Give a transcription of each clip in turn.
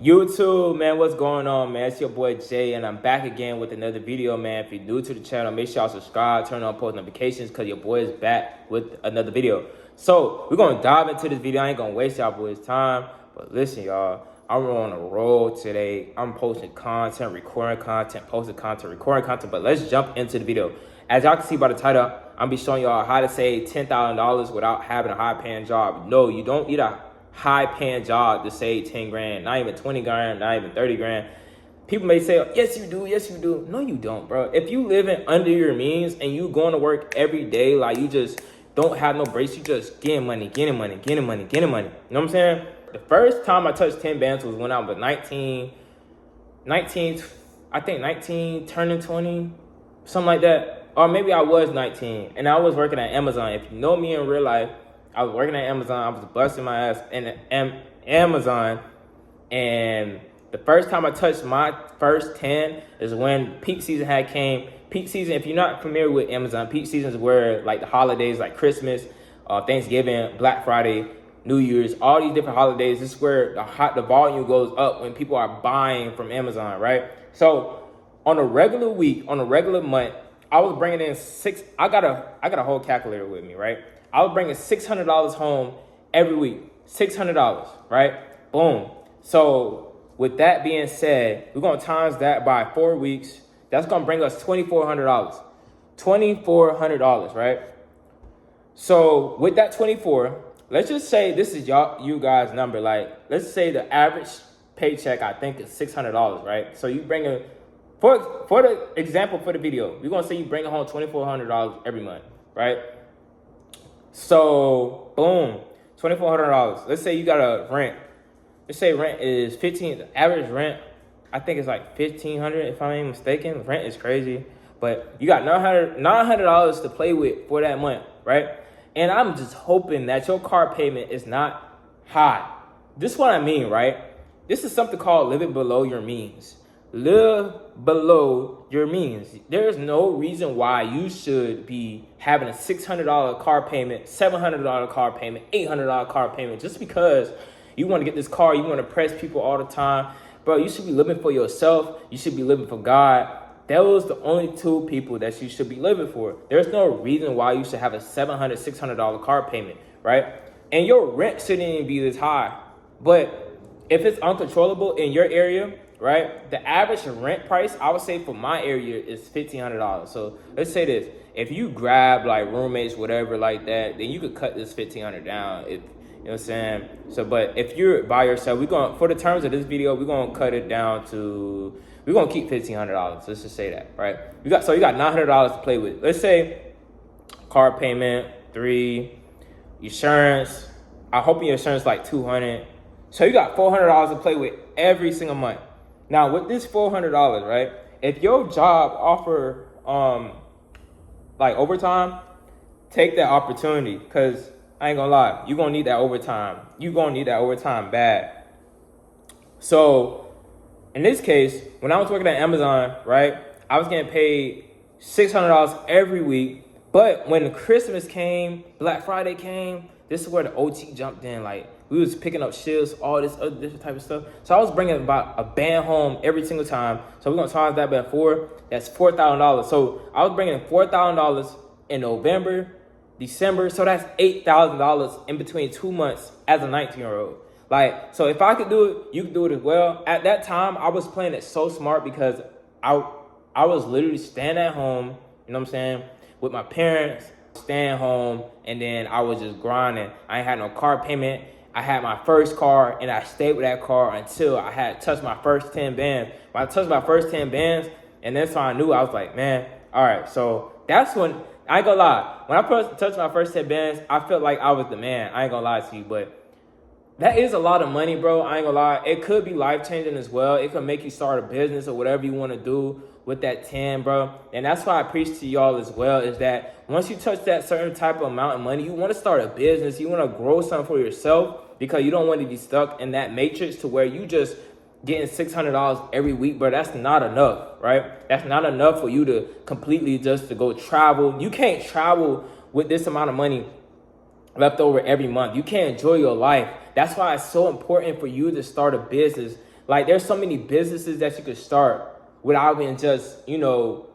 YouTube, man, what's going on, man? It's your boy Jay, and I'm back again with another video, man. If you're new to the channel, make sure y'all subscribe, turn on post notifications, because your boy is back with another video. So, we're going to dive into this video. I ain't going to waste y'all boys' time. But listen, y'all, I'm on a roll today. I'm posting content, recording content, posting content, recording content. But let's jump into the video. As y'all can see by the title, I'm going to be showing y'all how to save $10,000 without having a high-paying job. No, you don't need a high-paying job to save 10 grand, not even 20 grand, not even 30 grand. People may say, yes, you do, yes, you do. No, you don't, bro. If you living under your means and you going to work every day, like you just don't have no breaks, you just getting money, getting money, getting money, getting money. You know what I'm saying? The first time I touched 10 bands was when I was 19, I think 19, turning 20, something like that. Or maybe I was 19, and I was working at Amazon. If you know me in real life, I was working at Amazon. I was busting my ass in Amazon. And the first time I touched my first 10 is when peak season had came. Peak season, if you're not familiar with Amazon, peak season is where like the holidays like Christmas, Thanksgiving, Black Friday, New Year's, all these different holidays. This is where the volume goes up when people are buying from Amazon, right? So on a regular week, on a regular month, I was bringing in I got a whole calculator with me, right? I was bringing $600 home every week. $600, right? Boom. So with that being said, we're going to times that by 4 weeks. That's going to bring us $2,400. $2,400, right? So with that 24, let's just say this is you guys' number. Like, let's say the average paycheck, I think, is $600, right? So you bring in, for the example for the video, we're going to say you bring home $2,400 every month, right? So, boom, $2,400. Let's say you got a rent. Let's say rent is the average rent, I think it's like $1,500 if I'm not mistaken. Rent is crazy. But you got $900 to play with for that month, right? And I'm just hoping that your car payment is not high. This is what I mean, right? This is something called living below your means. Live below your means. There's no reason why you should be having a $600 car payment, $700 car payment, $800 car payment just because you want to get this car, you want to press people all the time. Bro, you should be living for yourself. You should be living for God. Those the only two people that you should be living for. There's no reason why you should have a $700, $600 car payment, right? And your rent shouldn't even be this high. But if it's uncontrollable in your area, right, the average rent price, I would say for my area is $1,500. So let's say this. If you grab like roommates, whatever like that, then you could cut this $1,500 down. You know what I'm saying? So, but if you're by yourself, for the terms of this video, we're going to cut it down to, we're going to keep $1,500. Let's just say that, right? You got $900 to play with. Let's say car payment, 3, insurance. I hope your insurance like $200. So you got $400 to play with every single month. Now with this $400, right? If your job offer like overtime, take that opportunity, because I ain't gonna lie, you're gonna need that overtime. You're gonna need that overtime bad. So in this case, when I was working at Amazon, right, I was getting paid $600 every week. But when Christmas came, Black Friday came, this is where the OT jumped in. Like, we was picking up shifts, all this other different type of stuff. So I was bringing about a band home every single time. So we're gonna times that by 4. That's $4,000. So I was bringing $4,000 in November, December. So that's $8,000 in between 2 months as a 19-year-old. Like, so if I could do it, you could do it as well. At that time, I was playing it so smart because I was literally staying at home, you know what I'm saying, with my parents, staying home, and then I was just grinding. I ain't had no car payment. I had my first car, and I stayed with that car until I had touched my first 10 bands. When I touched my first 10 bands, and that's when I knew, I was like, man, all right. So that's when, I ain't gonna lie, when I first touched my first 10 bands, I felt like I was the man. I ain't gonna lie to you, but that is a lot of money, bro. I ain't gonna lie. It could be life-changing as well. It could make you start a business or whatever you want to do with that 10, bro. And that's why I preach to y'all as well, is that once you touch that certain type of amount of money, you want to start a business. You want to grow something for yourself, because you don't want to be stuck in that matrix to where you just getting $600 every week, bro. That's not enough, right? That's not enough for you to completely just to go travel. You can't travel with this amount of money left over every month. You can't enjoy your life. That's why it's so important for you to start a business Like, there's so many businesses that you could start without even just, you know,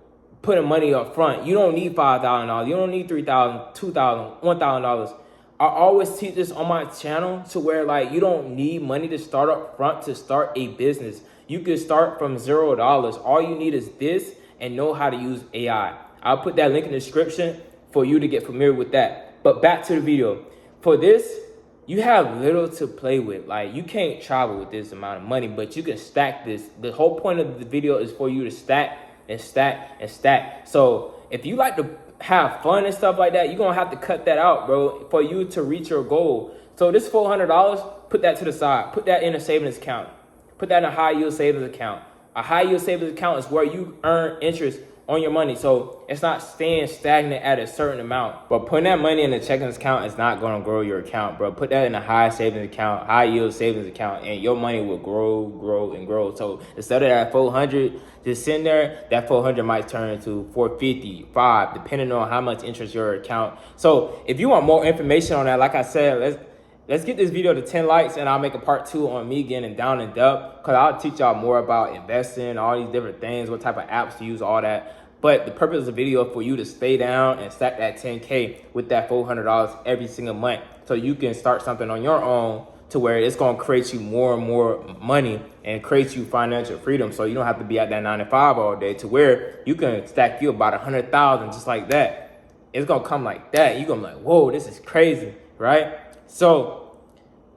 putting money up front. You don't need $5,000. You don't need $3,000, $2,000, $1,000. I always teach this on my channel to where, like, you don't need money to start up front to start a business. You can start from $0. All you need is this and know how to use AI. I'll put that link in the description for you to get familiar with that. But back to the video. For this, you have little to play with. Like, you can't travel with this amount of money, but you can stack this. The whole point of the video is for you to stack and stack and stack. So if you like to have fun and stuff like that, you're gonna have to cut that out, bro, for you to reach your goal. So this $400, put that to the side. Put that in a savings account. Put that in a high yield savings account. A high yield savings account is where you earn interest on your money. So it's not staying stagnant at a certain amount. But putting that money in a checking account is not going to grow your account, bro. Put that in a high savings account, high yield savings account, and your money will grow and grow. So instead of that 400 just sitting there, that 400 might turn into 450, 5, depending on how much interest your account. So if you want more information on that, like I said, let's get this video to 10 likes, and I'll make a part 2 on me getting down in depth, because I'll teach y'all more about investing, all these different things, what type of apps to use, all that. But the purpose of the video is for you to stay down and stack that 10K with that $400 every single month, so you can start something on your own to where it's going to create you more and more money and create you financial freedom. So you don't have to be at that 9 to 5 all day, to where you can stack you about 100,000 just like that. It's going to come like that. You're going to be like, whoa, this is crazy, right? So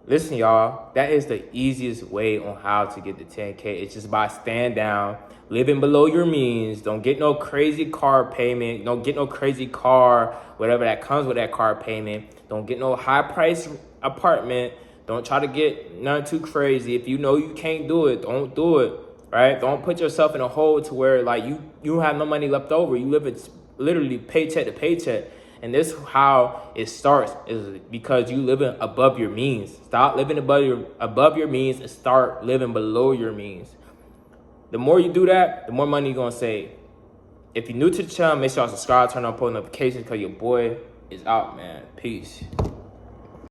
listen, y'all, that is the easiest way on how to get the 10K. It's just by staying down, living below your means. Don't get no crazy car payment. Don't get no crazy car, whatever that comes with that car payment. Don't get no high price apartment. Don't try to get nothing too crazy. If you know you can't do it, don't do it, right? Don't put yourself in a hole to where, like, you don't have no money left over. You live it literally paycheck to paycheck. And this is how it starts, is because you living above your means. Stop living above your means and start living below your means. The more you do that, the more money you're gonna save. If you're new to the channel, make sure y'all subscribe, turn on post notifications, because your boy is out, man. Peace.